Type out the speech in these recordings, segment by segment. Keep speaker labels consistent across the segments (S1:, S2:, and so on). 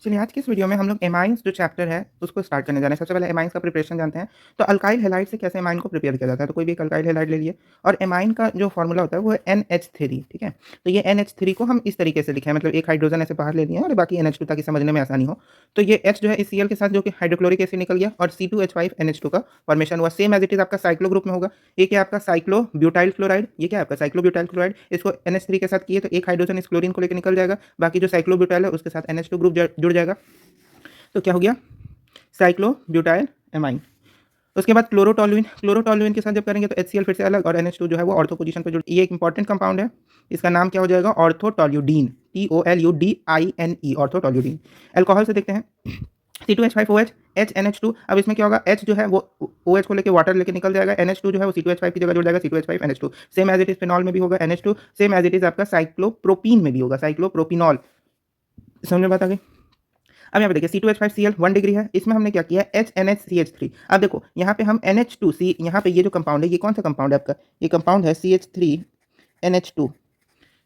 S1: चलिए आज की इस वीडियो में हम लोग एमाइन्स जो चैप्टर है उसको स्टार्ट करने जा रहे हैं। सबसे पहले एमाइन्स का प्रिपरेशन जानते हैं। तो अल्काइल हैलाइड से कैसे एमाइन को प्रिपेयर किया जाता है। तो कोई भी एक अल्काइल हैलाइड ले लिए और एमाइन का जो फॉर्मूला होता है वो है NH3, ठीक है। तो ये NH3 को हम इस तरीके से लिखे हैं, मतलब एक हाइड्रोजन ऐसे बाहर ले लिए और बाकी NH2 ताकि समझने में आसानी हो। तो ये H जो है इस Cl के साथ जो कि हाइड्रोक्लोरिक एसिड निकल गया और C2H5NH2 का फॉर्मेशन हुआ। सेम एज इट इज आपका साइक्लो ग्रुप में होगा। ये क्या आपका साइक्लोब्यूटाइल क्लोराइड, ये क्या आपका साइक्लोब्यूटाइल क्लोराइड। इसको NH3 के साथ किए तो एक हाइड्रोजन इस क्लोरीन को लेकर निकल जाएगा, बाकी जो साइक्लोब्यूटाइल है उसके साथ NH2 ग्रुप जुड़ जाएगा। तो क्या हो गया, साइक्लोब्यूटाइल एमाइन। उसके बाद क्लोरोटोलुइन, क्लोरोटोलुइन के साथ जब करेंगे तो HCl फिर से अलग और NH2 जो है वो ऑर्थो पोजीशन पे जुड़। ये एक इंपॉर्टेंट कंपाउंड है, इसका नाम क्या हो जाएगा, ऑर्थोटोल्यूडीन, TOLUDINE, ऑर्थोटोल्यूडीन। अल्कोहल से देखते हैं C2H5OH HNH2। अब इसमें क्या होगा, H जो है वो OH को लेकर वाटर लेके निकल जाएगा, NH2 जो है वो C2H5 की जगह जुड़ जाएगा, C2H5NH2। Same as it is phenol में भी होगा NH2, same as it is आपका साइक्लोप्रोपीन में भी होगा, साइक्लोप्रोपिनॉल। समझ में बात आ गई। अब यहाँ पे देखिए C2H5Cl 1 डिग्री है, इसमें हमने क्या किया HNHCH3। अब देखो यहाँ पे हम NH2C, यहाँ पे ये जो कंपाउंड है ये कौन सा कंपाउंड है आपका, ये कंपाउंड है CH3NH2।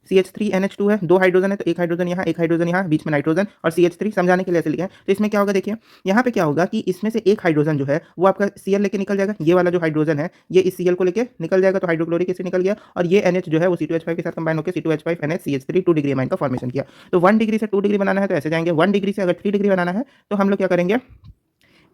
S1: CH3NH2 है, दो हाइड्रोजन है तो एक हाइड्रोजन यहाँ एक हाइड्रोजन यहाँ, बीच में नाइट्रोजन और CH3 समझाने के लिए ऐसे लिखा है। तो इसमें क्या होगा देखिए, यहाँ पे क्या होगा कि इसमें से एक हाइड्रोजन जो है वो आपका Cl लेके निकल जाएगा, ये वाला जो हाइड्रोजन है ये इस Cl को लेके निकल जाएगा तो हाइड्रोक्लोरिक एसिड निकल गया, और ये NH जो है वो C2H5 के साथ कंबाइन होकर C2H5NH CH3 2 डिग्री अमाइन का फॉर्मेशन किया। तो 1 डिग्री से 2 डिग्री बनाना है तो ऐसे जाएंगे, 1 डिग्री से अगर 3 डिग्री बनाना है तो हम लोग क्या करेंगे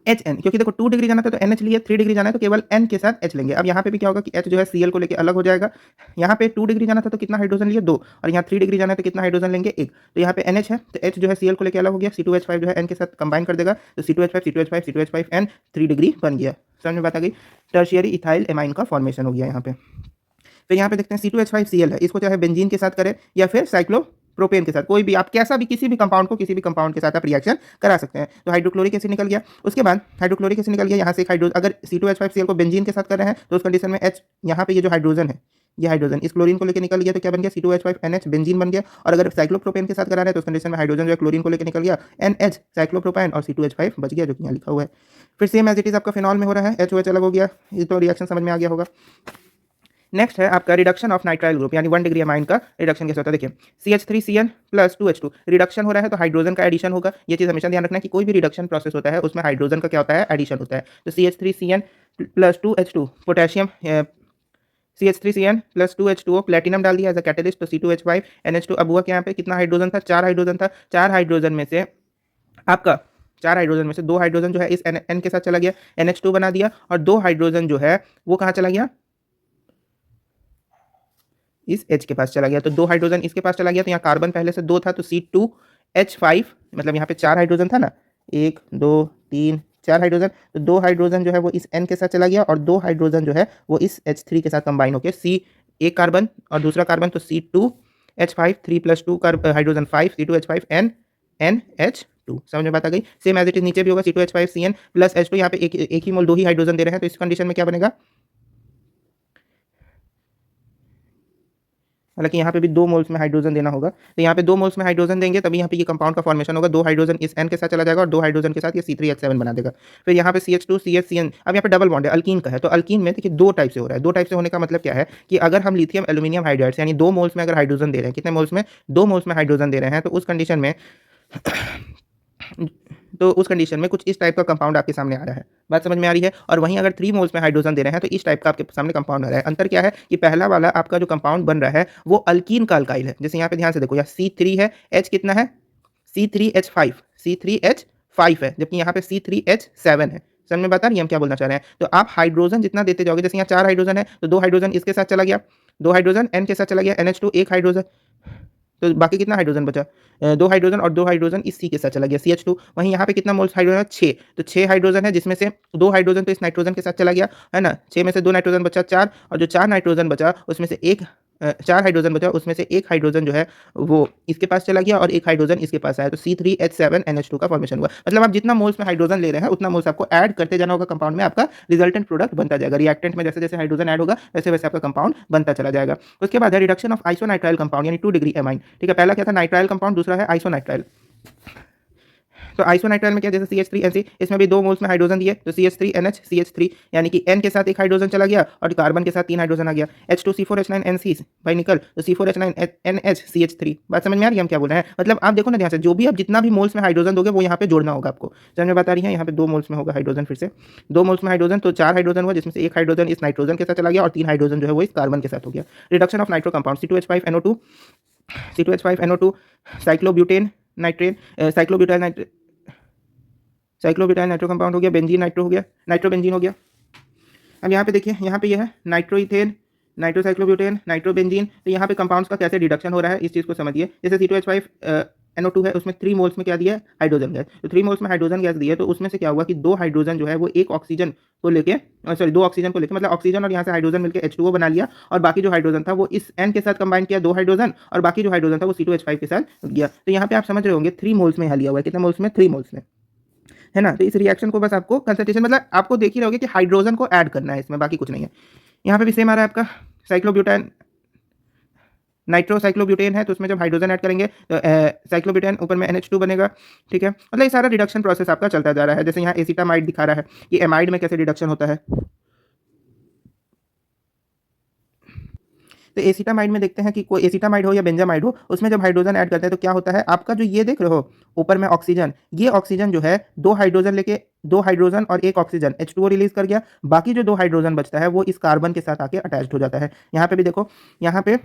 S1: HN, क्योंकि देखो 2 डिग्री जाना था तो NH लिए, 3 डिग्री जाना है तो केवल N के साथ H लेंगे। अब यहाँ पे भी क्या होगा कि H जो है Cl को लेके अलग हो जाएगा। यहाँ पे 2 डिग्री जाना था तो कितना हाइड्रोजन लिए 2, और यहाँ 3 डिग्री जाना है तो कितना हाइड्रोजन लेंगे 1। तो यहाँ पे NH है तो H जो है Cl को लेके अलग हो गया, C2H5 जो है N के साथ कंबाइन कर देगा तो C2H5 C2H5 C2H5N 3 डिग्री बन गया। समझ में बात आ गई। टर्शियरी इथाइल एमाइन का फॉर्मेशन हो गया यहाँ पे। फिर यहाँ पे देखते हैं C2H5Cl है, इसको चाहे बेंजीन के साथ करें या फिर साइक्लोप्रोपेन के साथ, कोई भी आप कैसा भी किसी भी कंपाउंड को किसी भी कंपाउंड के साथ आप रिएक्शन करा सकते हैं। तो हाइड्रोक्लोरिक एसिड निकल गया, उसके बाद हाइड्रोक्लोरिक एसिड निकल गया, यहाँ से हाइड्रोजन, अगर C2H5Cl को बेंजीन के साथ कर रहे हैं तो उस कंडीशन में H, यहाँ पे ये जो हाइड्रोजन है ये हाइड्रोजन इस क्लोरीन को लेकर निकल गया तो क्या बन गया C2H5NH बेंजीन बन गया। और अगर साइक्लोप्रोपेन के साथ करा रहे हैं तो उस कंडीशन में हाइड्रोजन जो है क्लोरीन को लेकर निकल गया NH साइक्लोप्रोपेन और C2H5 बच गया जो कि यहाँ लिखा हुआ है। फिर सेम एज इट इज आपका फिनॉल में हो रहा है, HOH अलग हो गया, ये तो रिएक्शन समझ में आ गया होगा। नेक्स्ट है आपका रिडक्शन ऑफ नाइट्राइल ग्रुप, यानी 1 डिग्री अमाइन का रिडक्शन कैसे होता है। देखिए CH3Cl प्लस 2H2 रिडक्शन हो रहा है तो हाइड्रोजन का एडिशन होगा। ये चीज़ हमेशा ध्यान रखना है कि कोई भी रिडक्शन प्रोसेस होता है उसमें हाइड्रोजन का क्या होता है, एडिशन होता है। तो CH3Cl plus 2H2 potassium, CH3Cl plus 2H2O platinum डाल दिया एज अ कैटलिस्ट तो C2H5NH2। अब हुआ क्या, यहाँ पे कितना हाइड्रोजन था, 4 हाइड्रोजन था। 4 हाइड्रोजन में से आपका 4 हाइड्रोजन में से 2 हाइड्रोजन जो है इस N के साथ चला गया, NH2 बना दिया, और 2 हाइड्रोजन जो है वो कहाँ चला गया, इस H के पास चला गया। तो 2 हाइड्रोजन इसके पास चला गया, तो यहाँ कार्बन पहले से 2 था तो C2H5, मतलब यहाँ पे 4 हाइड्रोजन था ना, 1 2 3 4 हाइड्रोजन, तो 2 हाइड्रोजन जो है वो इस N के साथ चला गया और 2 हाइड्रोजन जो है वो इस H3 के साथ कंबाइन होकर C, एक कार्बन और दूसरा कार्बन तो C2H5 3 + 2 हाइड्रोजन 5 C2H5N NH2। समझ में बात आ गई। सेम एज इट इज नीचे भी होगा C2H5Cn प्लस H2, यहाँ पे एक ही मोल 2 ही हाइड्रोजन दे रहे हैं तो इस कंडीशन में क्या बनेगा, हालांकि यहाँ पे भी 2 मोल्स में हाइड्रोजन देना होगा, तो यहाँ पे 2 मोल्स में हाइड्रोजन देंगे तभी यहाँ पे ये कंपाउंड का फॉर्मेशन होगा। 2 हाइड्रोजन इस N के साथ चला जाएगा और 2 हाइड्रोजन के साथ ये C3H7 बना देगा। फिर यहाँ पे CH2 CHCN, अब यहाँ पे डबल बॉन्ड है, अल्कीन का है, तो अल्कीन में देखिए 2 टाइप से हो रहा है। 2 टाइप से होने का मतलब क्या है कि अगर हम लिथियम एल्यूमिनियम हाइड्राइड्स यानी 2 मोल्स में अगर हाइड्रोजन दे रहे हैं, कितने मोल्स में, 2 मोल्स में हाइड्रोजन दे रहे हैं, तो उस कंडीशन में कुछ इस टाइप का कंपाउंड आपके सामने आ रहा है। बात समझ में आ रही है। और वहीं अगर 3 मोल्स में हाइड्रोजन दे रहे हैं तो इस टाइप का आपके सामने कंपाउंड आ रहा है। अंतर क्या है कि पहला वाला आपका जो कंपाउंड बन रहा है वो अल्कीन का अल्काइल है। जैसे यहाँ पे ध्यान से देखो, यहाँ C3 है, H कितना है, C3H5 है, जबकि यहाँ पे C3H7 है। समझ में बता रही है हम क्या बोलना चाह रहे हैं। तो आप हाइड्रोजन जितना देते जाओगे, जैसे यहाँ 4 हाइड्रोजन है तो 2 हाइड्रोजन इसके साथ चला गया, 2 हाइड्रोजन N के साथ चला गया, NH2 एक हाइड्रोजन, तो बाकी कितना हाइड्रोजन बचा, 2 हाइड्रोजन और 2 हाइड्रोजन इस C के साथ चला गया CH2। वहीं यहाँ पे कितना मोल्स हाइड्रोजन है, 6, तो 6 हाइड्रोजन है जिसमें से 2 हाइड्रोजन तो इस नाइट्रोजन के साथ चला गया है ना, 6 में से 2 नाइट्रोजन बचा 4, और जो 4 नाइट्रोजन बचा उसमें से 4 हाइड्रोजन बचा उसमें से एक हाइड्रोजन जो है वो इसके पास चला गया और एक हाइड्रोजन इसके पास आया, तो C3H7NH2 का फॉर्मेशन हुआ। मतलब आप जितना मोल्स में हाइड्रोजन ले रहे हैं उतना मोल्स आपको ऐड करते जाना होगा कंपाउंड में, आपका रिजल्टेंट प्रोडक्ट बनता जाएगा। रिएक्टेंट में जैसे जैसे हाइड्रोजन ऐड होगा वैसे वैसे आपका कंपाउंड बनता चला जाएगा। उसके बाद है रिडक्शन ऑफ आइसोनाइट्राइल कंपाउंड यानी 2 डिग्री एमाइन। ठीक है, पहला क्या था नाइट्राइल कंपाउंड, दूसरा है आइसोनाइट्राइल। तो आइसोनाइट्राइल में क्या, जैसे CH3NC, इसमें भी 2 मोल्स में हाइड्रोजन दिए, तो CH3NH CH3, यानी कि N के साथ एक हाइड्रोजन चला गया और कार्बन के साथ 3 हाइड्रोजन आ गया। H2C4H9NC भाई निकल, तो C4H9NH CH3। बात समझ में आ रही है हम क्या बोल रहे हैं? मतलब आप देखो ना ध्यान से, जो भी आप जितना भी मोल्स में हाइड्रोजन दोगे वो यहाँ पे जोड़ना होगा आपको। समझ में बात आ रही है? यहाँ पे 2 मोल्स में होगा हाइड्रोजन, फिर से 2 मोल्स में हाइड्रोजन, तो 4 हाइड्रोजन हुआ, जिसमें से 1 हाइड्रोजन इस नाइट्रोजन के साथ चला गया और 3 हाइड्रोजन जो है वो इस कार्बन के साथ हो गया। Reduction of nitro compound C2H5NO2, C2H5NO2, cyclobutane nitrene, cyclobutyl nitro compound हो गया, बेंजीन नाइट्रो हो गया, नाइट्रोबेंजीन हो गया। अब यहाँ पे देखिए, यहाँ पे यह है नाइट्रोइथेन, नाइट्रोसाइक्लोब्यूटेन, नाइट्रोबेंजीन। तो यहाँ पे कंपाउंड्स का कैसे रिडक्शन हो रहा है इस चीज़ को समझिए। जैसे C2H5NO2 है, उसमें 3 मोल्स में क्या दिया है, हाइड्रोजन गैस। तो 3 मोल्स में हाइड्रोजन गैस दिया, तो उसमें से क्या हुआ कि 2 हाइड्रोजन जो है वो एक ऑक्सीजन को लेके, सॉरी 2 ऑक्सीजन को लेके, मतलब ऑक्सीजन और यहाँ से हाइड्रोजन मिलकर H2O बना लिया, और बाकी जो हाइड्रोजन था वो इस N के साथ कंबाइन किया 2 हाइड्रोजन, और बाकी जो हाइड्रोजन था वो C2H5 के साथ गया। तो यहाँ पे आप समझ रहे होंगे 3 मोल्स में यहाँ लिया हुआ है, कितने मोल्स में, 3 मोल्स में, है ना। तो इस रिएक्शन को बस आपको कंसंट्रेशन, मतलब आपको देख ही रहोगे कि हाइड्रोजन को ऐड करना है इसमें, बाकी कुछ नहीं है। यहाँ पे भी सेम आ रहा है आपका, साइक्लोब्यूटेन, नाइट्रोसाइक्लोब्यूटेन है, तो उसमें जब हाइड्रोजन ऐड करेंगे तो साइक्लोब्यूटेन ऊपर में NH2 बनेगा, ठीक है। मतलब ये सारा रिडक्शन प्रोसेस आपका चलता जा रहा है। जैसे यहाँ एसिटामाइड दिखा रहा है कि एमाइड में कैसे रिडक्शन होता है। तो एसिटामाइड में देखते हैं कि कोई एसिटामाइड हो या बेंजामाइड हो, उसमें जब हाइड्रोजन ऐड करते हैं तो क्या होता है, आपका जो ये देख रहे हो ऊपर में ऑक्सीजन, ये ऑक्सीजन जो है 2 हाइड्रोजन लेके, 2 हाइड्रोजन और 1 ऑक्सीजन H2O रिलीज कर गया, बाकी जो 2 हाइड्रोजन बचता है वो इस कार्बन के साथ आके अटैच्ड हो जाता है। यहाँ पे भी देखो, यहाँ पे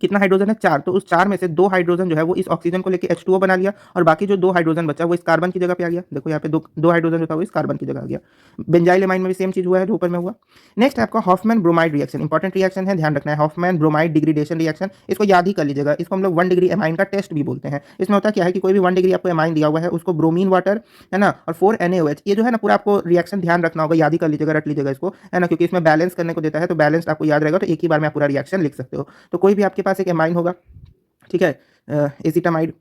S1: कितना हाइड्रोजन है, 4, तो उस 4 में से 2 हाइड्रोजन जो है वो इस ऑक्सीजन को लेके H2O बना लिया, और बाकी जो 2 हाइड्रोजन बचा वो इस कार्बन की जगह पे आ गया। देखो यहाँ पे 2 हाइड्रोजन जो था वो इस कार्बन की जगह आ गया। बेंजाइल एमाइन में भी सेम चीज हुआ है जो ऊपर में हुआ। नेक्स्ट आपका Hoffmann bromide reaction, important reaction है, ध्यान रखना है। हॉफमैन ब्रोमाइड डिग्रेडेशन रिएक्शन, इसको याद ही कर लीजिएगा। इसको हम लोग 1 डिग्री एमाइन का टेस्ट भी बोलते हैं। इसमें होता क्या है कि कोई भी 1 डिग्री आपको एमाइन दिया हुआ है, उसको ब्रोमीन वाटर, है ना, और 4 NaOH, ये जो है ना पूरा आपको रिएक्शन ध्यान रखना होगा, याद ही कर लीजिएगा, रट लीजिएगा इसको, है ना, क्योंकि इसमें बैलेंस करने को देता है, तो बैलेंस आपको याद रहेगा, तो एक ही बार में आप पूरा रिएक्शन लिख सकते हो। तो कोई भी आपके पास एक एमाइन होगा, ठीक है, एसिटामाइड,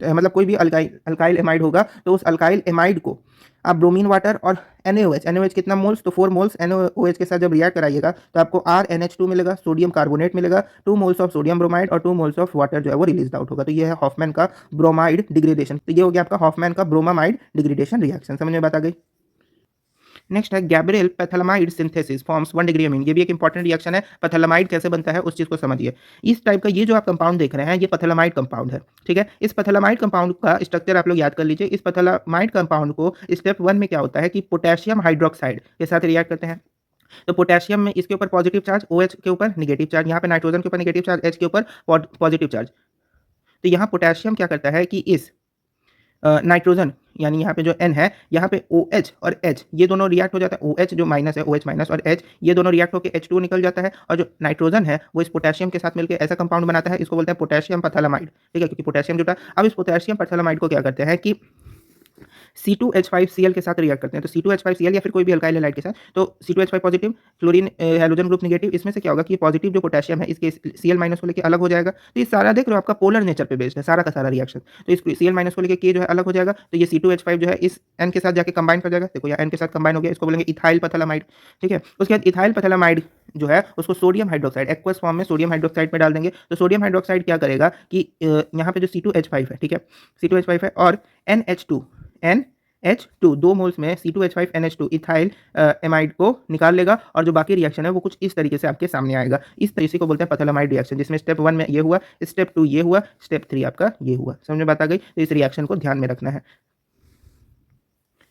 S1: मतलब कोई भी अल्काइल एमाइड होगा, तो उस अल्काइल एमाइड को आप ब्रोमीन वाटर और NaOH कितना मोल्स, तो 4 मोल्स NaOH के साथ जब रिएक्ट कराइएगा तो आपको RNH2 मिलेगा, सोडियम कार्बोनेट मिलेगा, 2 मोल्स ऑफ सोडियम ब्रोमाइड और 2 मोल्स ऑफ वाटर जो है वो रिलीज आउट होगा। तो ये है हॉफमैन का ब्रोमाइड डिग्रेडेशन। तो ये हो गया आपका हॉफमैन का ब्रोमामाइड डिग्रेडेशन रिएक्शन। समझ में बात आ गई। नेक्स्ट है Gabriel phthalimide synthesis forms 1 degree amine. ये भी एक इंपॉर्टेंट रिएक्शन है। पैथैलामाइड कैसे बनता है उस चीज़ को समझिए। इस टाइप का ये जो आप कंपाउंड देख रहे हैं ये पैथैलामाइड कंपाउंड है, ठीक है। इस पैथैलामाइड कंपाउंड का स्ट्रक्चर आप लोग याद कर लीजिए। इस पैथैलामाइड कंपाउंड को स्टेप 1 में क्या होता है कि पोटेशियम हाइड्रोक्साइड के साथ रिएक्ट करते हैं। तो पोटेशियम में इसके ऊपर पॉजिटिव चार्ज, OH के ऊपर नेगेटिव चार्ज, यहाँ पे नाइट्रोजन के ऊपर नेगेटिव चार्ज, H के ऊपर पॉजिटिव चार्ज। तो यहाँ पोटेशियम क्या करता है कि इस नाइट्रोजन, यानी यहाँ पे जो N है, यहाँ पे OH और H ये दोनों रिएक्ट हो जाता है। OH जो माइनस है, OH माइनस और H ये दोनों रिएक्ट होकर H2O निकल जाता है, और जो नाइट्रोजन है वो इस पोटेशियम के साथ मिलकर ऐसा कंपाउंड बनाता है, इसको बोलते हैं पोटेशियम पैथैलामाइड, ठीक है, क्योंकि पोटेशियम जुटा। अब इस पोटेशियम पैथैलामाइड को क्या करते हैं कि C2H5Cl के साथ रिएक्ट करते हैं। तो C2H5Cl या फिर कोई भी अल्काइल हैलाइड के साथ, तो C2H5 positive, chlorine halogen group negative, इसमें से क्या होगा कि पॉजिटिव जो पोटेशियम है इसके Cl माइनस को लेके अलग हो जाएगा। तो ये सारा देख रहे हो आपका पोलर नेचर पे बेस्ड है सारा का सारा रिएक्शन। तो इस Cl माइनस को लेके K जो है अलग हो जाएगा, तो ये C2H5 जो है इस N के साथ जाके कंबाइन कर जाएगा। देखो यहाँ N के साथ कंबाइन हो गया, इसको बोलेंगे इथाइल पैथैलामाइड, ठीक है। उसके बाद इथाइल पैथैलामाइड जो है उसको सोडियम हाइड्रोक्साइड एक्वस फॉर्म में सोडियम हाइड्रोक्साइड में डाल देंगे। तो सोडियम हाइड्रोक्साइड क्या करेगा कि यहाँ पे जो C2H5 है, ठीक है, C2H5 है और NH2 2 मोल्स में C2H5NH2 इथाइल एमाइड को निकाल लेगा, और जो बाकी रिएक्शन है वो कुछ इस तरीके से आपके सामने आएगा। इस तरीके को बोलते हैं पैथैलामाइड रिएक्शन, जिसमें स्टेप 1 में ये हुआ, स्टेप 2 ये हुआ, स्टेप 3 आपका ये हुआ। समझ में बात आ गई। तो इस रिएक्शन को ध्यान में रखना है।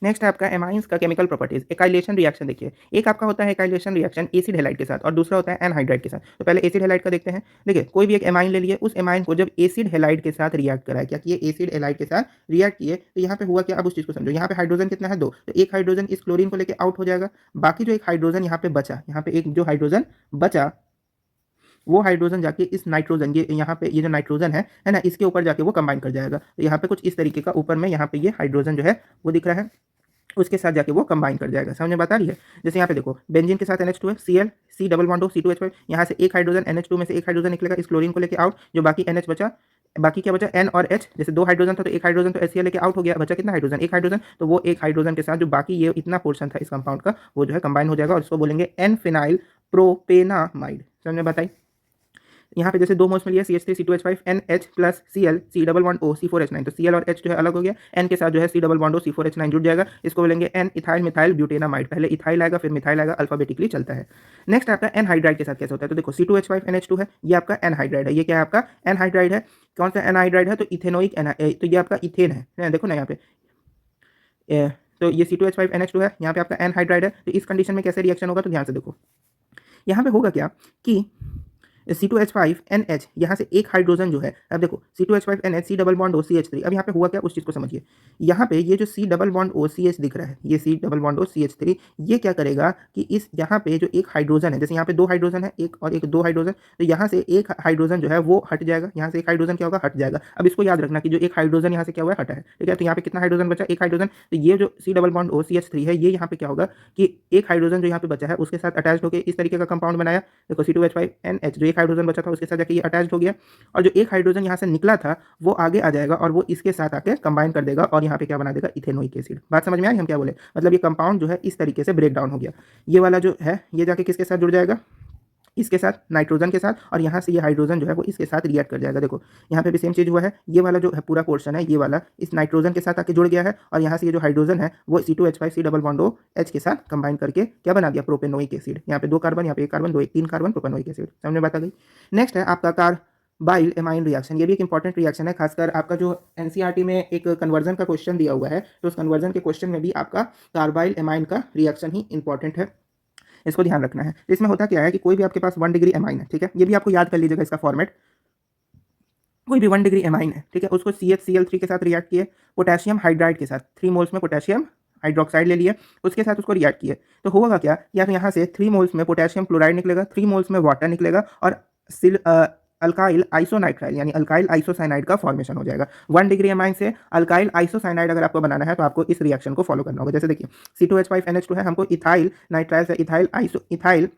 S1: नेक्स्ट है आपका एमाइंस का केमिकल प्रॉपर्टीज। एकाइलेशन रिएक्शन देखिए, एक आपका होता है एकाइलेशन रिएक्शन एसिड हैलाइड के साथ, और दूसरा होता है एनहाइड्राइड के साथ। तो पहले एसिड हैलाइड का देखते हैं। देखिए कोई भी एक एमाइन ले लिए, उस एमाइन को जब एसिड हैलाइड के साथ रिएक्ट कराया, क्या किए, एसिड हैलाइड के साथ रिएक्ट किए, तो यहाँ पे हुआ क्या, अब उस चीज़ को समझो। यहाँ पे हाइड्रोजन कितना है, 2, तो एक हाइड्रोजन इस क्लोरीन को लेकर आउट हो जाएगा, बाकी जो एक हाइड्रोजन यहाँ पे बचा, यहाँ पे एक जो हाइड्रोजन बचा वो हाइड्रोजन जाके इस नाइट्रोजन, ये यहाँ पे ये जो नाइट्रोजन है ना, इसके ऊपर जाके वो कंबाइन कर जाएगा। तो यहाँ पे कुछ इस तरीके का ऊपर में यहाँ पे ये हाइड्रोजन जो है वो दिख रहा है, उसके साथ जाके वो कंबाइन कर जाएगा। समझ में बता रही है। जैसे यहाँ पे देखो बेंजीन के साथ NH2 है, Cl C double bond C2H5, यहाँ से एक हाइड्रोजन NH2 में से एक हाइड्रोजन निकलेगा, इस क्लोरीन को लेके आउट, जो बाकी NH बचा, बाकी क्या बचा, N और H। जैसे 2 हाइड्रोजन था तो एक हाइड्रोजन तो HCl लेके आउट हो गया, बचा कितना हाइड्रोजन, एक हाइड्रोजन, तो वो एक हाइड्रोजन के साथ जो बाकी ये इतना पोर्शन था इस कंपाउंड का वो जो है कंबाइन हो जाएगा, और इसको बोलेंगे N फिनाइल प्रोपेनामाइड। समझ में बताई। यहाँ पे जैसे 2 मोल्स में लिया CH3 C2H5 NH plus Cl C double bond O C4H9, तो Cl और H जो है अलग हो गया, N के साथ जो है C double bond O C4H9 जुड़ जाएगा, इसको बोलेंगे N इथाइल मिथाइल ब्यूटेनामाइड। पहले इथाइल आएगा फिर मिथाइल आएगा, अल्फाबेटिकली चलता है। नेक्स्ट आपका एनहाइड्राइड के साथ कैसे होता है, तो देखो C2H5 NH2 है, ये आपका एनहाइड्राइड है। ये क्या है आपका एनहाइड्राइड है। कौन सा एनहाइड्राइड है, तो इथेनोइक तो ये आपका इथेन है, देखो ना यहाँ पे तो ये C2H5 NH2 है, यहाँ पे आपका एनहाइड्राइड है। तो इस कंडीशन में कैसे रिएक्शन होगा, तो ध्यान से देखो, यहाँ पे होगा क्या कि C2H5NH यहाँ से एक हाइड्रोजन जो है, अब देखो C2H5NH C double bond O CH3, अब यहाँ पे हुआ क्या उस चीज़ को समझिए। यहाँ पे ये जो C double bond O CH दिख रहा है, ये C double bond O CH3, ये क्या करेगा कि इस यहाँ पे जो एक हाइड्रोजन है, जैसे यहाँ पे 2 हाइड्रोजन है, एक और एक 2 हाइड्रोजन, तो यहाँ से एक हाइड्रोजन जो है वो हट जाएगा, यहाँ से एक हाइड्रोजन क्या होगा, हट जाएगा। अब इसको याद रखना कि जो एक हाइड्रोजन यहाँ से क्या हुआ है, हटा है, ठीक है। तो यहाँ पे कितना हाइड्रोजन बचा, एक हाइड्रोजन। तो ये जो C double bond O CH3 है, ये यहाँ पे क्या होगा कि एक हाइड्रोजन जो यहाँ पे बचा है उसके साथ अटैच होकर इस तरीके का कंपाउंड बनाया। देखो C2H5NH जो एक हाइड्रोजन बचा था उसके साथ जाके ये अटैच हो गया, और जो एक हाइड्रोजन यहाँ से निकला था वो आगे आ जाएगा और वो इसके साथ आके कंबाइन कर देगा और यहाँ पे क्या बना देगा, इथेनोइक एसिड। बात समझ में आई हम क्या बोले, मतलब ये कंपाउंड जो है इस तरीके से ब्रेक डाउन हो गया। ये वाला जो है ये जाके किसके साथ जुड़ जाएगा, इसके साथ, नाइट्रोजन के साथ, और यहाँ से ये हाइड्रोजन जो है वो इसके साथ रिएक्ट कर जाएगा। देखो यहाँ पे भी सेम चीज़ हुआ है, ये वाला जो है पूरा पोर्शन है, ये वाला इस नाइट्रोजन के साथ आके जुड़ गया है, और यहाँ से ये जो हाइड्रोजन है वो C2H5 C double bond O H के साथ कंबाइन करके क्या बना दिया, प्रोपेनोइक एसिड। यहाँ पे 2 कार्बन, यहाँ पे 1 कार्बन, 2 1 3 कार्बन, प्रोपेनोइक एसिड। समझ में बात आ गई। नेक्स्ट है आपका कार्बाइल एमाइन रिएक्शन। ये भी एक इंपॉर्टेंट रिएक्शन है, खासकर आपका जो एनसीईआरटी में एक कन्वर्जन का क्वेश्चन दिया हुआ है, तो उस कन्वर्जन के क्वेश्चन में भी आपका कार्बाइल एमाइन का रिएक्शन ही इंपॉर्टेंट है, इसको ध्यान रखना है। इसमें होता क्या है कि कोई भी आपके पास 1 डिग्री एमाइन है, ठीक है, ये भी आपको याद कर लीजिएगा इसका फॉर्मेट। कोई भी 1 डिग्री एमाइन है, ठीक है, उसको CHCl3 के साथ रिएक्ट किए, पोटेशियम हाइड्राइड के साथ 3 मोल्स में पोटेशियम हाइड्रोक्साइड ले लिए, उसके साथ उसको रिएक्ट किए, तो होगा क्या, या तो यहाँ से 3 मोल्स में पोटेशियम क्लोराइड निकलेगा, 3 मोल्स में वाटर निकलेगा, और अल्काइल आइसोनाइट्राइल यानी अल्काइल आइसोसाइनाइड का फॉर्मेशन हो जाएगा। 1 डिग्री एमाइन से अल्काइल आइसोसाइनाइड अगर आपको बनाना है तो आपको इस रिएक्शन को फॉलो करना होगा। जैसे देखिए C2H5NH2 है, हमको इथाइल नाइट्राइल से इथाइल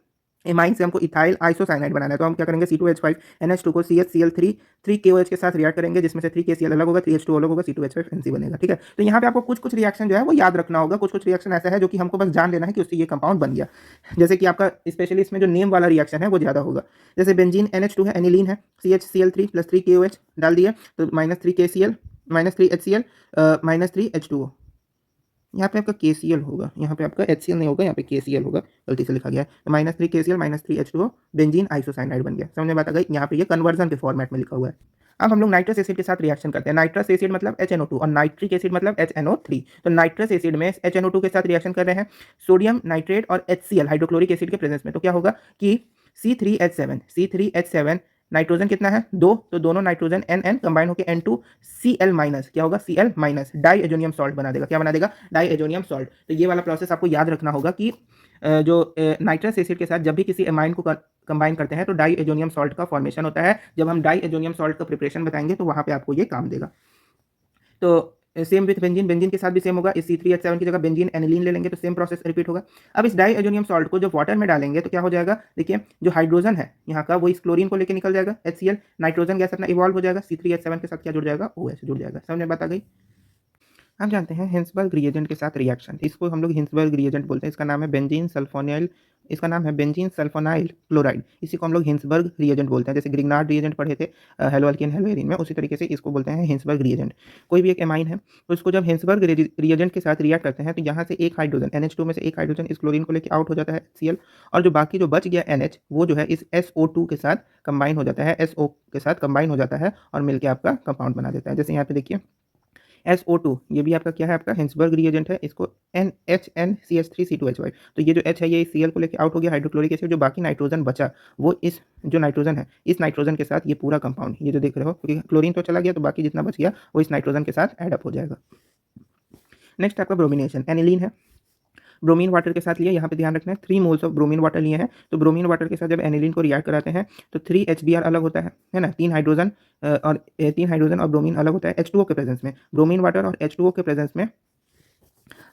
S1: एमाइन से हमको इथाइल आइसोसाइनाइड बनाना है, तो हम क्या करेंगे, C2H5NH2 को CHCl3 3KOH के साथ रिएक्ट करेंगे, जिसमें से 3KCl अलग होगा, 3H2 अलग होगा, C2H5NC बनेगा, ठीक है। तो यहाँ पे आपको कुछ कुछ रिएक्शन जो है वो याद रखना होगा, कुछ कुछ रिएक्शन ऐसा है जो कि हमको बस जान लेना है कि उससे ये कंपाउंड बन गया। जैसे कि आपका स्पेशली इसमें जो नेम वाला रिएक्शन है वो ज़्यादा होगा, जैसे बेंजीन NH2 है, एनिलीन है, CHCl3 + 3KOH डाल दिया तो -3KCl -3HCl -3H2O। यहाँ पे आपका KCl होगा, यहाँ पे आपका HCl नहीं होगा, यहाँ पे KCl होगा, गलती से लिखा गया है। तो -3KCl -3H2O बेंजीन आइसोसाइनाइड बन गया। समझ में बात आ गई। यहाँ पे ये कन्वर्जन के फॉर्मेट में लिखा हुआ है। अब हम लोग नाइट्रस एसिड के साथ रिएक्शन करते हैं। नाइट्रस एसिड मतलब HNO2 और नाइट्रिक एसिड मतलब HNO3। तो नाइट्रस एसिड में HNO2 के साथ रिएक्शन कर रहे हैं सोडियम नाइट्रेट और HCl हाइड्रोक्लोरिक एसिड के प्रेजेंस में, तो क्या होगा कि C3H7 नाइट्रोजन कितना है 2, तो दोनों नाइट्रोजन NN कंबाइन होकर N2Cl- क्या होगा, Cl- डाई एजोनियम सॉल्ट बना देगा। क्या बना देगा, डाई एजोनियम सॉल्ट। तो ये वाला प्रोसेस आपको याद रखना होगा कि जो नाइट्रस एसिड के साथ जब भी किसी एमाइन को कंबाइन करते हैं तो डाई एजोनियम सॉल्ट का फॉर्मेशन होता है। जब हम डाई एजोनियम सॉल्ट का प्रिपरेशन बताएंगे तो वहाँ पे आपको ये काम देगा। तो सेम विथ बेंजीन, बेंजीन के साथ भी सेम होगा। इस C3H7 की जगह बेंजीन एनिलीन ले लेंगे तो सेम प्रोसेस रिपीट होगा। अब इस डाई एजोनियम सॉल्ट को जब वाटर में डालेंगे तो क्या हो जाएगा, देखिए जो हाइड्रोजन है यहाँ का वो इस क्लोरीन को लेकर निकल जाएगा, HCl नाइट्रोजन गैस अपना इवॉल्व हो जाएगा, C3H7 के साथ क्या जुड़ जाएगा, OH जुड़ जाएगा। समझ में बात आ गई। हम जानते हैं हिंसबर्ग रिएजेंट के साथ रिएक्शन, इसको हम लोग हिंसबर्ग रिएजेंट बोलते हैं। इसका नाम है बेंजीन सल्फोनाइल, इसका नाम है बेंजीन सल्फोनाइल क्लोराइड, इसी को हम लोग हिंसबर्ग रिएजेंट बोलते हैं। जैसे ग्रिग्नार्ड रिएजेंट पढ़े थे हेलो अल्कीन हेलो एरीन में, उसी तरीके से इसको बोलते हैं हिंसबर्ग रिएजेंट। कोई भी एक एमाइन है तो इसको जब हिंसबर्ग रिएजेंट के साथ रिएक्ट करते हैं तो यहाँ से एक हाइड्रोजन NH2 में से एक हाइड्रोजन इस क्लोरीन को लेकर आउट हो जाता है HCl, और जो बाकी जो बच गया NH वो जो है इस SO2 के साथ कंबाइन हो जाता है, SO के साथ कंबाइन हो जाता है और मिलकर आपका कंपाउंड बना देता है। जैसे यहाँ पे देखिए SO2 ये भी आपका क्या है, आपका हिंसबर्ग रिएजेंट है। इसको NHNCH3C2H5, तो ये जो H है ये Cl को लेकर आउट हो गया हाइड्रोक्लोरिक एसिड, जो बाकी नाइट्रोजन बचा वो इस जो नाइट्रोजन है इस नाइट्रोजन के साथ ये पूरा कंपाउंड ये जो देख रहे हो, क्योंकि क्लोरीन तो चला गया तो बाकी जितना बच गया वो इस नाइट्रोजन के साथ एडअप हो जाएगा। नेक्स्ट आपका ब्रोमिनेशन, एनिलीन है, ब्रोमीन वाटर के साथ लिए, यहाँ पे ध्यान रखना है 3 मोल्स ऑफ ब्रोमीन वाटर लिए हैं, तो ब्रोमीन वाटर के साथ जब एनिलीन को रिएक्ट कराते हैं तो 3 HBr अलग होता है ना, 3 हाइड्रोजन और ब्रोमीन अलग होता है H2O के प्रेजेंस में। ब्रोमीन वाटर और H2O के प्रेजेंस में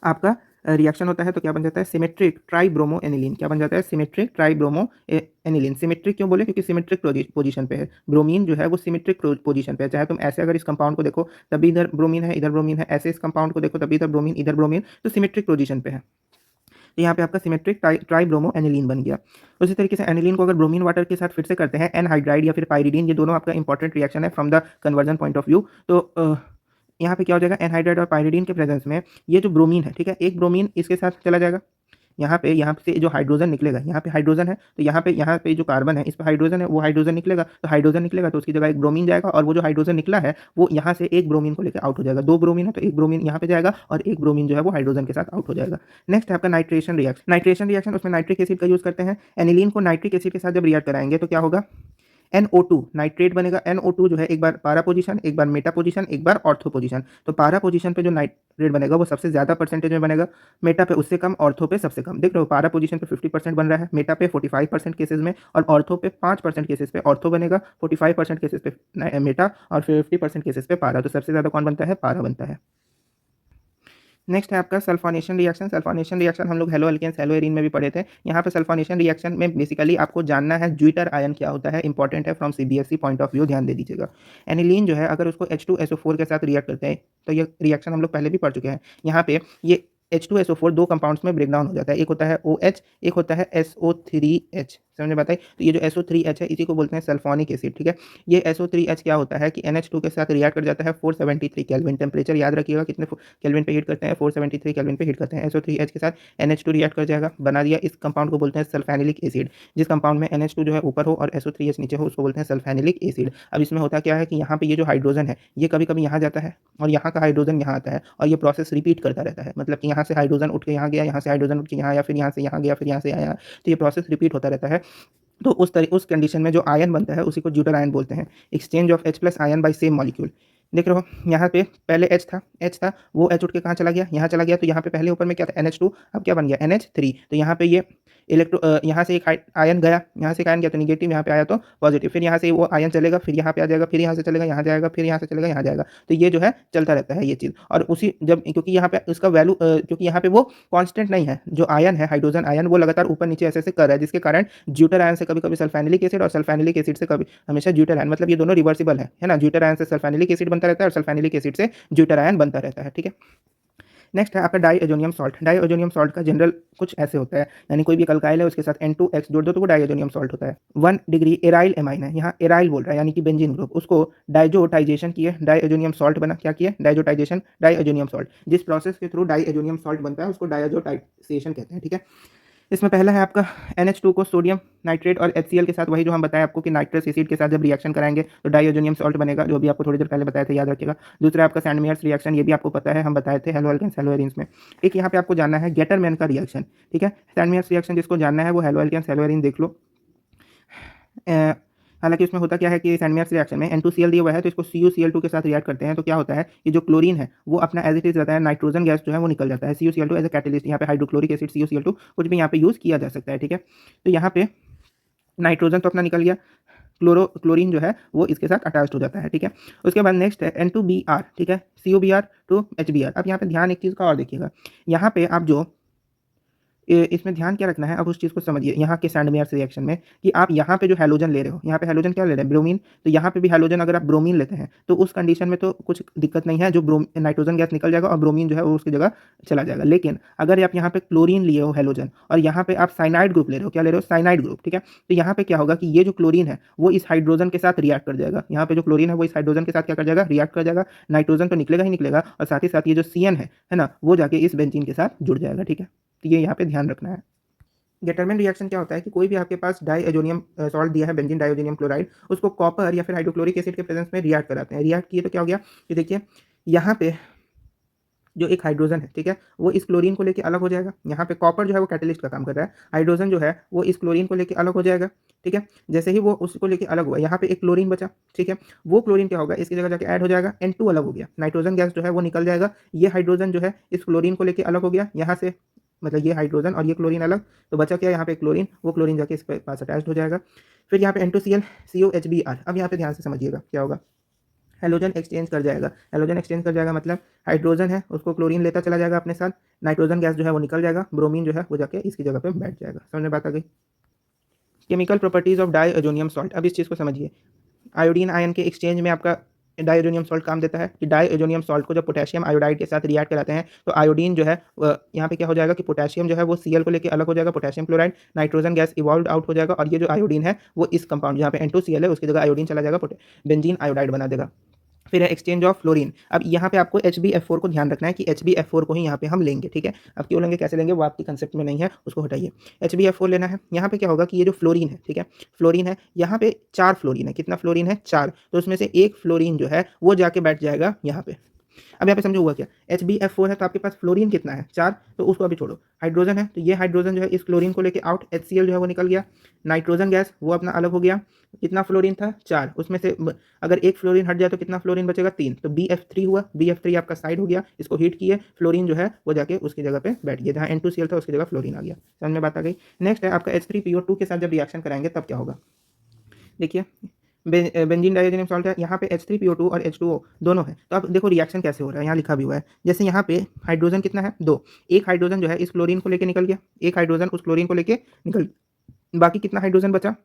S1: आपका रिएक्शन होता है तो क्या बन जाता है, सिमेट्रिक ट्राइब्रोमो एनिलीन। क्या बन जाता है, सिमेट्रिक ट्राइब्रोमो एनिलीन। सिमेट्रिक क्यों बोले, क्योंकि सिमेट्रिक पोजीशन पे है, ब्रोमीन जो है वो सिमेट्रिक पोजीशन पे है। चाहे तुम ऐसे अगर इस कंपाउंड को देखो तभी इधर ब्रोमीन है इधर ब्रोमीन है, ऐसे इस कंपाउंड को देखो तभी इधर ब्रोमीन इधर ब्रोमीन, तो सिमेट्रिक पोजीशन पे है। तो यहाँ पे आपका सिमेट्रिक ट्राइब्रोमो एनिलीन बन गया। उसी तरीके से एनिलीन को अगर ब्रोमीन वाटर के साथ फिर से करते हैं एनहाइड्राइड या फिर पाइरिडीन, ये दोनों आपका इंपॉर्टेंट रिएक्शन है from the conversion point of view. तो यहाँ पे क्या हो जाएगा, एनहाइड्राइड और पाइरिडीन के प्रेजेंस में ये जो ब्रोमीन है, ठीक है, एक ब्रोमीन इसके साथ चला जाएगा। यहाँ से जो हाइड्रोजन निकलेगा, यहाँ पे हाइड्रोजन है तो यहाँ पे जो कार्बन है इस पे हाइड्रोजन है, वो हाइड्रोजन निकलेगा, तो हाइड्रोजन निकलेगा तो उसकी जगह एक ब्रोमीन जाएगा, और वो जो हाइड्रोजन निकला है वो यहाँ से एक ब्रोमीन को लेकर आउट हो जाएगा। 2 ब्रोमीन है तो एक ब्रोमीन यहाँ पे जाएगा और एक ब्रोमीन जो है वो हाइड्रोजन के साथ आउट हो जाएगा। नेक्स्ट है आपका नाइट्रेशन रिएक्शन, उसमें नाइट्रिक एसिड का यूज करते हैं। एनिलीन को नाइट्रिक एसिड के साथ जब रिएक्ट कराएंगे तो क्या होगा, NO2 नाइट्रेट बनेगा। NO2 जो है एक बार पारा पोजीशन, एक बार मेटा पोजीशन, एक बार ऑर्थो पोजीशन। तो पारा पोजीशन पे जो नाइट्रेट बनेगा वो सबसे ज़्यादा परसेंटेज में बनेगा, मेटा पे उससे कम, ऑर्थो पे सबसे कम। देख रहे हो पारा पोजीशन पे 50% बन रहा है, मेटा पे 45% केसेस में, और ऑर्थो पे 5% केसेस पे ऑर्थो बनेगा, 45% केसेस पे मेटा और 50% केसेस पे पारा। तो सबसे ज़्यादा कौन बनता है, पारा बनता है। नेक्स्ट है आपका सल्फोनेशन रिएक्शन। सल्फोनेशन रिएक्शन हम लोग हेलो एल्केन्स हेलो एरीन में भी पढ़े थे। यहाँ पे सल्फोनेशन रिएक्शन में बेसिकली आपको जानना है ज्विटर आयन क्या होता है, इंपॉर्टेंट है from CBSE point of view, ध्यान दे दीजिएगा। एनिलीन जो है अगर उसको H2SO4 के साथ रिएक्ट करते हैं तो ये रिएक्शन हम लोग पहले भी पढ़ चुके हैं। यहाँ पे ये H2SO4 2 कंपाउंड्स में ब्रेक डाउन हो जाता है, एक होता है OH, एक होता है SO3H। समझ में बताइए, तो ये जो SO3H है इसी को बोलते हैं सल्फोनिक एसिड, ठीक है। ये SO3H क्या होता है कि NH2 के साथ रिएक्ट कर जाता है 473 केल्विन, टेम्परेचर याद रखिएगा कितने केल्विन पे हीट करते हैं, 473 केल्विन पे हीट करते हैं। SO3H के साथ NH2 रिएक्ट कर जाएगा, बना दिया। इस कंपाउंड को बोलते हैं सल्फेनिलिक एसिड। जिस कंपाउंड में NH2 जो है ऊपर हो और SO3H नीचे हो उसको बोलते हैं सल्फेनिलिक एसिड। अब इसमें होता क्या है कि यहाँ पे ये जो हाइड्रोजन है ये कभी कभी यहाँ जाता है और यहाँ का हाइड्रोजन यहाँ आता है, और ये प्रोसेस रिपीट करता रहता है। मतलब कि यहाँ से हाइड्रोजन उठ के यहाँ गया, यहाँ से हाइड्रोजन उठ के यहाँ आया, फिर यहाँ से यहाँ गया, फिर यहाँ से आया, तो ये प्रोसेस रिपीट होता रहता है। तो उस कंडीशन में जो आयन बनता है उसी को ज्यूटर आयन बोलते हैं, exchange of H+ ion bye same molecule. देख रहे हो यहाँ पे पहले H था वो H उठ के कहाँ चला गया, यहाँ चला गया, तो यहाँ पे पहले ऊपर में क्या था NH2, अब क्या बन गया NH3। तो यहाँ पे ये यहाँ से एक आयन गया, यहाँ से एक आयन गया तो निगेटिव, यहाँ पे आया तो पॉजिटिव, फिर यहाँ से वो आयन चलेगा, फिर यहाँ पे आ जाएगा, फिर यहाँ से चलेगा, यहाँ जाएगा, फिर यहाँ से चलेगा, यहाँ जाएगा। तो ये जो है चलता रहता है ये चीज़। और उसी जब क्योंकि यहाँ पे उसका वैल्यू क्योंकि यहाँ पे वो कांस्टेंट नहीं है, जो आयन है हाइड्रोजन आयन वो लगातार ऊपर नीचे ऐसे ऐसे कर रहा है, जिसके कारण ज्यूटर आयन से कभी कभी सल्फेनिलिक एसिड और सल्फेनिलिक एसिड से कभी हमेशा ज्यूटर आयन, मतलब ये दोनों रिवर्सिबल है ना। ज्यूटर आयन से सल्फेनिलिक एसिड बनता रहता है और सल्फेनिलिक एसिड से ज्यूटर आयन बनता रहता है, ठीक है। नेक्स्ट है आपका डाईएजोनियम सॉल्ट। डाईएजोनियम सॉल्ट का जनरल कुछ ऐसे होता है, यानी कोई भी अल्काइल है उसके साथ N2X जोड़ दो तो वो डाईएजोनियम सॉल्ट होता है। 1 डिग्री एराइल एमाइन है, यहाँ एराइल बोल रहा है यानी कि बेंजीन ग्रुप, उसको डाइजोटाइजेशन किए, डाईएजोनियम सॉल्ट बना। क्या किए, डाइजोटाइजेशन, डाईएजोनियम सॉल्ट। जिस प्रोसेस के थ्रू डाईएजोनियम सॉल्ट बनता है उसको डाइजोटाइजेशन कहते हैं, ठीक है। इसमें पहला है आपका NH2 को सोडियम नाइट्रेट और HCl के साथ, वही जो हम बताया आपको कि नाइट्रस एसिड के साथ जब रिएक्शन कराएंगे तो डाईओजोनियम सॉल्ट बनेगा, जो भी आपको थोड़ी देर पहले बताया था, याद रखिएगा। दूसरा आपका सैंडमेयर्स रिएक्शन, ये भी आपको पता है, हम बताए थे हेलो एल्केन्स हेलो एरीन्स में। एक यहाँ पे आपको जानना है गेटरमैन का रिएक्शन, ठीक है। सैंडमेयर्स रिएक्शन जिसको जानना है वो हेलो एल्केन्स हेलो एरीन देख लो। हालांकि उसमें होता क्या है कि सैंडमेयर्स रिएक्शन में N2Cl दिया हुआ है तो इसको CuCl2 के साथ रिएक्ट करते हैं तो क्या होता है कि जो क्लोरीन है वो अपना एज इट इज रहता है, नाइट्रोजन गैस जो है वो निकल जाता है। CuCl2 एज ए कैटलिस्ट, यहाँ पे हाइड्रोक्लोरिक एसिड CuCl2 कुछ भी यहाँ पे यूज़ किया जा सकता है, ठीक है। तो यहाँ पे नाइट्रोजन तो अपना निकल गया, क्लोरीन जो है वो इसके साथ अटैच्ड हो जाता है, ठीक है। उसके बाद नेक्स्ट है N2Br, ठीक है, COBr to HBr। अब यहाँ पे ध्यान एक चीज़ का और देखिएगा, यहाँ पे आप जो इसमें ध्यान क्या रखना है, अब उस चीज़ को समझिए यहाँ के सैंडमेयर्स रिएक्शन में कि आप यहाँ पे जो हैलोजन ले रहे हो, यहाँ पे हैलोजन क्या ले रहे हैं, ब्रोमीन। तो यहाँ पे भी हैलोजन अगर आप ब्रोमीन लेते हैं तो उस कंडीशन में तो कुछ दिक्कत नहीं है, जो नाइट्रोजन गैस निकल जाएगा और ब्रोमीन जो है वो उसकी जगह चला जाएगा। लेकिन अगर आप यहाँ पे क्लोरीन लिए हो हैलोजन और यहाँ पे आप साइनाइड ग्रुप ले रहे हो, क्या ले रहे हो, साइनाइड ग्रुप, ठीक है। तो यहाँ पे क्या होगा कि ये जो क्लोरीन है वो इस हाइड्रोजन के साथ रिएक्ट कर जाएगा, यहाँ पे जो क्लोरीन है वो इस हाइड्रोजन के साथ क्या कर जाएगा, रिएक्ट कर जाएगा। नाइट्रोजन तो निकलेगा ही निकलेगा और साथ ही साथ ये जो CN है ना, वो जाके इस बेंजीन के साथ जुड़ जाएगा, ठीक है। तो ये यहाँ पे ध्यान रखना है। गेटरमैन रिएक्शन क्या होता है कि कोई भी आपके पास डाईएजोनियम सॉल्ट दिया है, बेंजीन डाईओजोनियम क्लोराइड, उसको कॉपर या फिर हाइड्रोक्लोरिक एसिड के प्रेजेंस में रिएक्ट कराते हैं। रिएक्ट किए तो क्या हो गया कि देखिए यहाँ पे जो एक हाइड्रोजन है, ठीक है, वो इस क्लोरीन को लेके अलग हो जाएगा। यहाँ पे कॉपर जो है वो कैटलिस्ट का काम कर रहा है, हाइड्रोजन जो है वो इस क्लोरीन को लेके अलग हो जाएगा, ठीक है। जैसे ही वो उसको लेके अलग हुआ, यहाँ पे एक क्लोरीन बचा, ठीक है, वो क्लोरीन क्या होगा, इसकी जगह जाके ऐड हो जाएगा, N2 अलग हो गया, नाइट्रोजन गैस जो है वो निकल जाएगा। ये हाइड्रोजन जो है इस क्लोरीन को लेके अलग हो गया यहाँ से, मतलब ये हाइड्रोजन और ये क्लोरीन अलग, तो बचा क्या यहाँ पे क्लोरीन, वो क्लोरीन जाके इसके पास अटैच्ड हो जाएगा। फिर यहाँ पे N2Cl COHBr। अब यहाँ पे ध्यान से समझिएगा क्या होगा, हेलोजन एक्सचेंज कर जाएगा। हेलोजन एक्सचेंज कर जाएगा मतलब हाइड्रोजन है उसको क्लोरीन लेता चला जाएगा अपने साथ, नाइट्रोजन गैस जो है वो निकल जाएगा, ब्रोमीन जो है वो जाके इसकी जगह पे बैठ जाएगा। समझ में बात आ गई। Chemical properties of diazonium salt, अब इस चीज़ को समझिए। आयोडीन आयन के एक्सचेंज में आपका डाइअमोनियम सॉल्ट काम देता है कि डाइअमोनियम सॉल्ट को जब पोटेशियम आयोडाइड के साथ रिएक्ट कराते हैं तो आयोडीन जो है यहाँ पे क्या हो जाएगा कि पोटेशियम जो है वो Cl को लेके अलग हो जाएगा, potassium chloride, nitrogen gas evolve out हो जाएगा और ये जो आयोडीन है वो इस कंपाउंड जहाँ पे N2Cl है उसकी जगह आयोडीन चला जाएगा, बेंजीन आयोडाइड बना देगा। फिर है एक्सचेंज ऑफ फ्लोरीन। अब यहाँ पे आपको HbF4 को ध्यान रखना है कि HbF4 को ही यहाँ पे हम लेंगे, ठीक है। अब क्यों लेंगे, कैसे लेंगे, वो आपकी कंसेप्ट में नहीं है, उसको हटाइए। HbF4 लेना है। यहाँ पे क्या होगा कि ये जो फ्लोरीन है, ठीक है, फ्लोरीन है, यहाँ पे 4 फ्लोरीन है। कितना फ्लोरीन है, 4। तो उसमें से एक फ्लोरीन जो है वो जाके बैठ जाएगा यहाँ पे। अब यहाँ पे समझो हुआ क्या, HbF4 है तो आपके पास फ्लोरीन कितना है, 4, तो उसको अभी छोड़ो। हाइड्रोजन है तो ये हाइड्रोजन जो है इस क्लोरीन को लेके आउट, HCl जो है वो निकल गया। नाइट्रोजन गैस वो अपना अलग हो गया। कितना फ्लोरीन था, 4, उसमें से अगर एक फ्लोरीन हट जाए तो कितना फ्लोरीन बचेगा, 3, तो BF3 हुआ। BF3 आपका साइड हो गया, इसको हीट किए, फ्लोरीन जो है वो जाके उसकी जगह पे बैठ गया, जहाँ N2Cl था उसकी जगह फ्लोरीन आ गया। समझ में बात आ गई। नेक्स्ट है आपका H3PO2 के साथ जब रिएक्शन कराएंगे तब क्या होगा, देखिए बेंजीन डाइअमोनियम सॉल्ट है, यहाँ पे H3PO2 और H2O दोनों है। तो अब देखो रिएक्शन कैसे हो रहा है, यहाँ लिखा भी हुआ है। जैसे यहाँ पे हाइड्रोजन कितना है, 2, एक हाइड्रोजन जो है इस क्लोरीन को लेके निकल गया, एक हाइड्रोजन उस क्लोरीन को लेके निकल, बाकी कितना हाइड्रोजन बचा,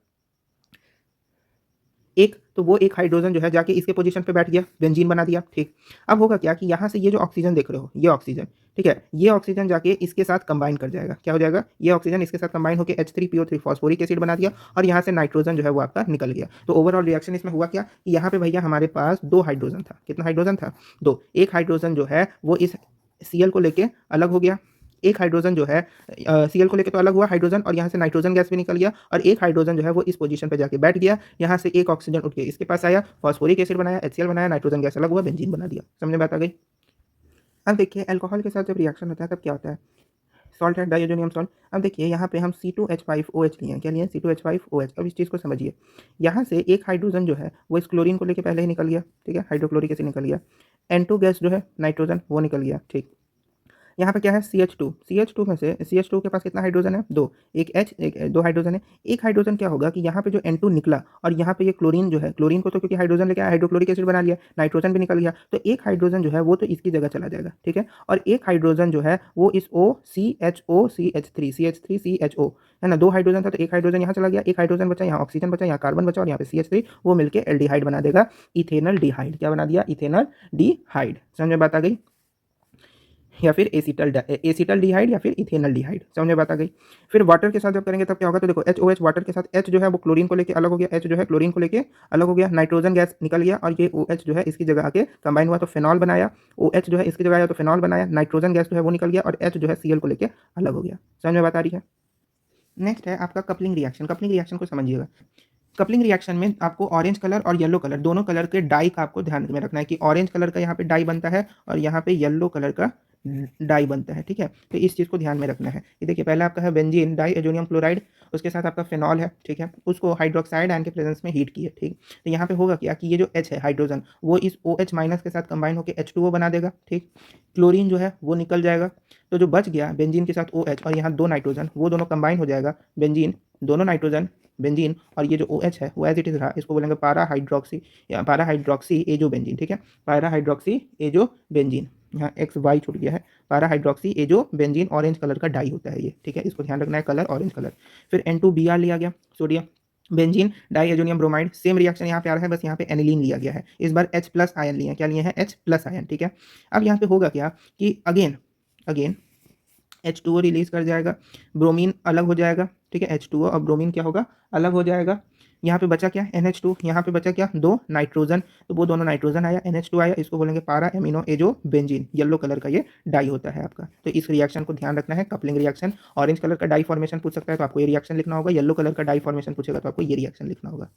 S1: एक, तो वो एक हाइड्रोजन जो है जाके इसके पोजीशन पे बैठ गया, बेंजीन बना दिया, ठीक। अब होगा क्या कि यहाँ से ये जो ऑक्सीजन देख रहे हो, ये ऑक्सीजन, ठीक है, ये ऑक्सीजन जाके इसके साथ कंबाइन कर जाएगा, क्या हो जाएगा, ये ऑक्सीजन इसके साथ कंबाइन होकर H3PO3 फॉस्फोरिक एसिड बना दिया और यहाँ से नाइट्रोजन जो है वो आपका निकल गया। तो ओवरऑल रिएक्शन इसमें हुआ क्या कि यहाँ पे भैया हमारे पास 2 हाइड्रोजन था, कितना हाइड्रोजन था, 2, एक हाइड्रोजन जो है वो इस Cl को लेके अलग हो गया, एक हाइड्रोजन जो है Cl को लेकर तो अलग हुआ हाइड्रोजन और यहाँ से नाइट्रोजन गैस भी निकल गया और एक हाइड्रोजन जो है वो इस पोजीशन पे जाके बैठ गया, यहाँ से एक ऑक्सीजन उठ के इसके पास आया, फॉस्फोरिक एसिड बनाया, HCl बनाया, नाइट्रोजन गैस अलग हुआ, बेंजीन बना दिया। समझ में बात आ गई। अब देखिए अल्कोहल के साथ जब रिएक्शन होता है तब क्या होता है, सॉल्ट है डाइअमोनियम सॉल्ट। अब देखिए यहाँ पे हम C2H5OH लिए हैं, क्या लिए, C2H5OH। अब इस चीज़ को समझिए, यहाँ से एक हाइड्रोजन जो है वो इस क्लोरीन को लेके पहले ही निकल गया, ठीक है, हाइड्रोक्लोरिक एसिड निकल गया, N2 गैस जो है नाइट्रोजन वो निकल गया, ठीक। यहाँ पे क्या है, CH2 में से CH2 के पास कितना हाइड्रोजन है, 2, एक H, एक 2 हाइड्रोजन है। एक हाइड्रोजन क्या होगा कि यहाँ पे जो N2 निकला और यहाँ पे ये क्लोरीन जो है, क्लोरीन को तो क्योंकि हाइड्रोजन लेके आया, हाइड्रोक्लोरिक एसिड बना लिया, नाइट्रोजन भी निकल गया, तो एक हाइड्रोजन जो है वो तो इसकी जगह चला जाएगा, ठीक है, और एक हाइड्रोजन जो है वो इस CHO है ना, 2 हाइड्रोजन था तो एक हाइड्रोजन यहाँ चला गया, एक हाइड्रोजन बचा, यहाँ ऑक्सीजन बचा, यहाँ कार्बन बचा और यहाँ पे CH3, वो मिलकर एल्डिहाइड बना देगा, इथेनल डिहाइड। क्या बना दिया, इथेनल डिहाइड। समझ में बात आ गई। या फिर एसिटल डिहाइड या फिर इथेनल डिहाइड। समझ में बात आ गई। फिर वाटर के साथ जब करेंगे तब क्या होगा, तो देखो HOH वाटर के साथ, H जो है वो क्लोरीन को लेके अलग हो गया, H जो है क्लोरीन को लेके अलग हो गया, नाइट्रोजन गैस निकल गया और ये OH जो है इसकी जगह आके कंबाइन हुआ तो फेनॉल बनाया, OH जो है इसकी जगह आया तो फेनॉल बनाया, नाइट्रोजन गैस जो है वो निकल गया और H जो है Cl को लेके अलग हो गया। समझ में बात आ रही है। नेक्स्ट है आपका कपलिंग रिएक्शन। कपलिंग रिएक्शन को समझिएगा। कपलिंग रिएक्शन में आपको ऑरेंज कलर और येलो कलर दोनों कलर के डाई का आपको ध्यान में रखना है कि ऑरेंज कलर का यहाँ पे डाई बनता है और यहाँ पे येलो कलर का डाई बनता है, ठीक है। तो इस चीज़ को ध्यान में रखना है। ये देखिए पहले आपका है बेंजीन डाइअमोनियम क्लोराइड, उसके साथ आपका फेनॉल है, ठीक है, उसको हाइड्रोक्साइड आयन के प्रेजेंस में हीट किए, ठीक। तो यहाँ पे होगा क्या कि ये जो H है हाइड्रोजन वो इस OH माइनस के साथ कंबाइन होकर H2O बना देगा, ठीक। क्लोरीन जो है वो निकल जाएगा, तो जो बच गया बेंजीन के साथ OH और यहाँ 2 नाइट्रोजन, वो दोनों कंबाइन हो जाएगा, बेंजीन, दोनों नाइट्रोजन, बेंजीन और ये जो OH है वो एज इट इज़ रहा, इसको बोलेंगे पारा हाइड्रोक्सी या पारा हाइड्रोक्सी एजो बेंजीन, ठीक है, पारा हाइड्रोक्सी एजो बेंजीन। यहाँ XY छूट गया है, पारा hydroxy azo benzene, orange colour का डाई होता है ये, ठीक है, इसको ध्यान रखना है, कलर ऑरेंज कलर। फिर N2Br लिया गया, sodium, benzene diammonium bromide, same reaction यहाँ पे आ रहा है, बस यहाँ पे एनिलीन लिया गया है, इस बार H प्लस आयन लिए हैं, क्या लिए हैं, H प्लस आयन, ठीक है। अब यहाँ पे होगा क्या कि अगेन H2O रिलीज कर जाएगा, ब्रोमीन अलग हो जाएगा, ठीक है, H2O और ब्रोमीन क्या होगा, अलग हो जाएगा। यहाँ पे बचा क्या, NH2, यहाँ पे बचा क्या, 2 नाइट्रोजन, तो वो दोनों नाइट्रोजन आया, NH2 आया, इसको बोलेंगे पारा amino azo benzene, yellow colour का ये डाई होता है आपका। तो इस रिएक्शन को ध्यान रखना है, कपलिंग रिएक्शन। ऑरेंज कलर का डाई फॉर्मेशन पूछ सकता है तो आपको ये रिएक्शन लिखना होगा, येलो कलर का डाई फॉर्मेशन पूछेगा तो आपको ये रिएक्शन लिखना होगा।